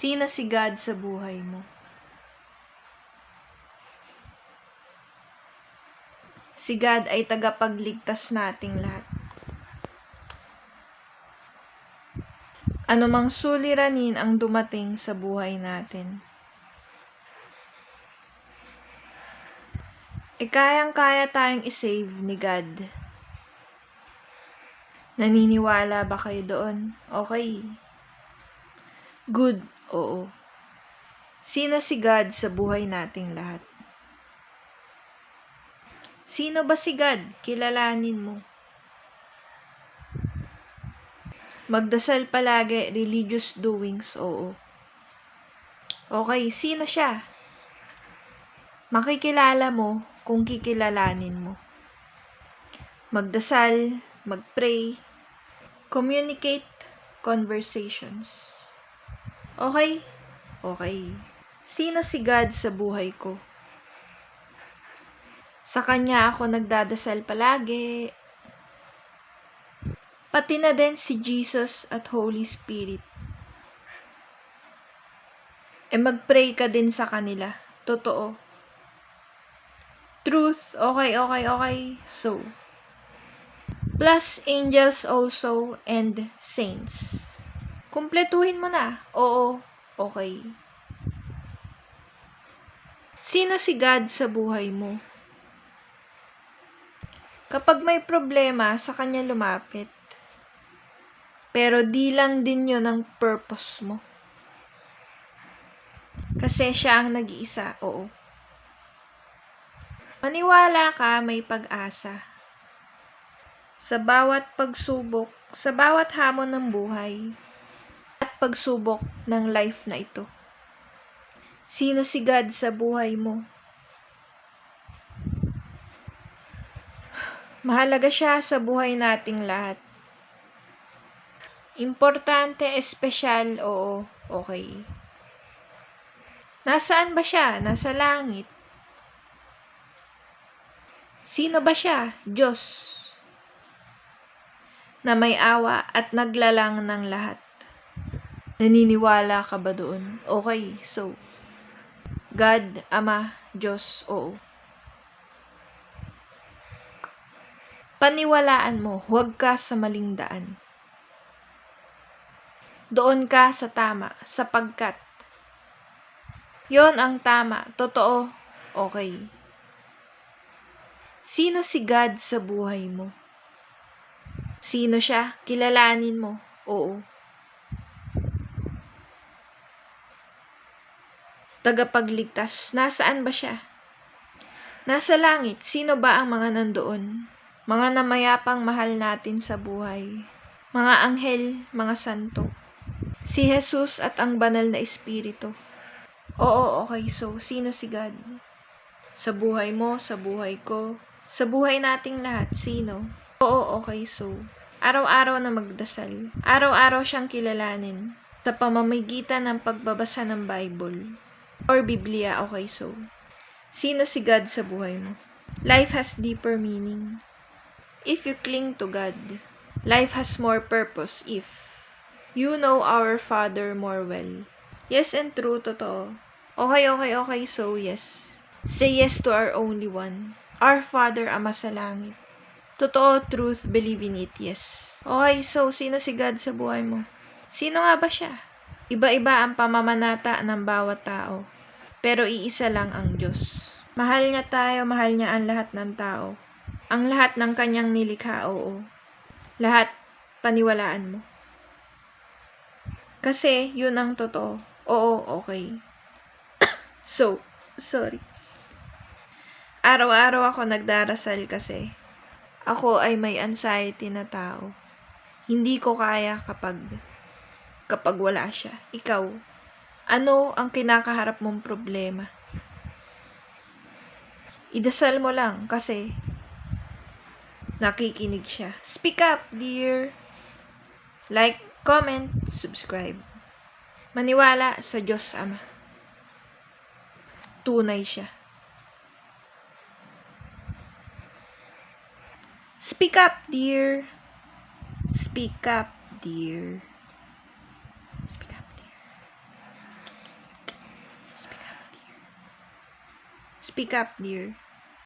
Sino si God sa buhay mo? Si God ay tagapagligtas nating lahat. Anumang suliranin ang dumating sa buhay natin, kayang-kaya tayong isave ni God. Naniniwala ba kayo doon? Okay. Good, oo. Sino si God sa buhay nating lahat? Sino ba si God? Kilalanin mo. Magdasal palagi, religious doings, oo. Okay, sino siya? Makikilala mo kung kikilalanin mo. Magdasal, magpray, communicate, conversations. Okay? Okay. Sino si God sa buhay ko? Sa Kanya ako nagdadasal palagi. Pati na din si Jesus at Holy Spirit. Mag-pray ka din sa kanila. Totoo. Truth, okay. So, plus angels also and saints. Kumpletuhin mo na. Oo, okay. Sino si God sa buhay mo? Kapag may problema, sa Kanya lumapit. Pero di lang din yun ang purpose mo. Kasi siya ang nag-iisa, oo. Maniwala ka, may pag-asa. Sa bawat pagsubok, sa bawat hamon ng buhay, at pagsubok ng life na ito. Sino si God sa buhay mo? Mahalaga siya sa buhay nating lahat. Importante, espesyal, oo, okay. Nasaan ba siya? Nasa langit. Sino ba siya? Diyos. Na may awa at naglalang ng lahat. Naniniwala ka ba doon? Okay, so, God, Ama, Diyos, oo. Paniwalaan mo, huwag ka sa maling daan. Doon ka sa tama, sapagkat yon ang tama, totoo, okay. Sino si God sa buhay mo? Sino siya? Kilalanin mo, oo. Tagapagligtas, nasaan ba siya? Nasa langit, sino ba ang mga nandoon? Mga namayapang mahal natin sa buhay. Mga anghel, mga santo. Si Jesus at ang banal na espiritu. Oo, okay, so, sino si God? Sa buhay mo, sa buhay ko, sa buhay nating lahat, sino? Oo, okay, so, araw-araw na magdasal. Araw-araw siyang kilalanin sa pamamagitan ng pagbabasa ng Bible or Biblia, okay, so, sino si God sa buhay mo? Life has deeper meaning if you cling to God. Life has more purpose if you know our Father more well. Yes and true, totoo. Okay, so yes. Say yes to our only one. Our Father, Ama sa langit. Totoo, truth, believe in it, yes. Okay, so sino si God sa buhay mo? Sino nga ba siya? Iba-iba ang pamamanata ng bawat tao. Pero iisa lang ang Diyos. Mahal niya tayo, mahal niya ang lahat ng tao. Ang lahat ng kanyang nilikha, oo. Lahat, paniwalaan mo. Kasi, yun ang totoo. Oo, okay. So, sorry. Araw-araw ako nagdarasal kasi ako ay may anxiety na tao. Hindi ko kaya kapag wala siya. Ikaw, ano ang kinakaharap mong problema? Idasal mo lang kasi nakikinig siya. Speak up, dear. Like, comment, subscribe. Maniwala sa Diyos Ama. Tunay siya. Speak up, dear. Speak up, dear. Speak up, dear. Speak up, dear.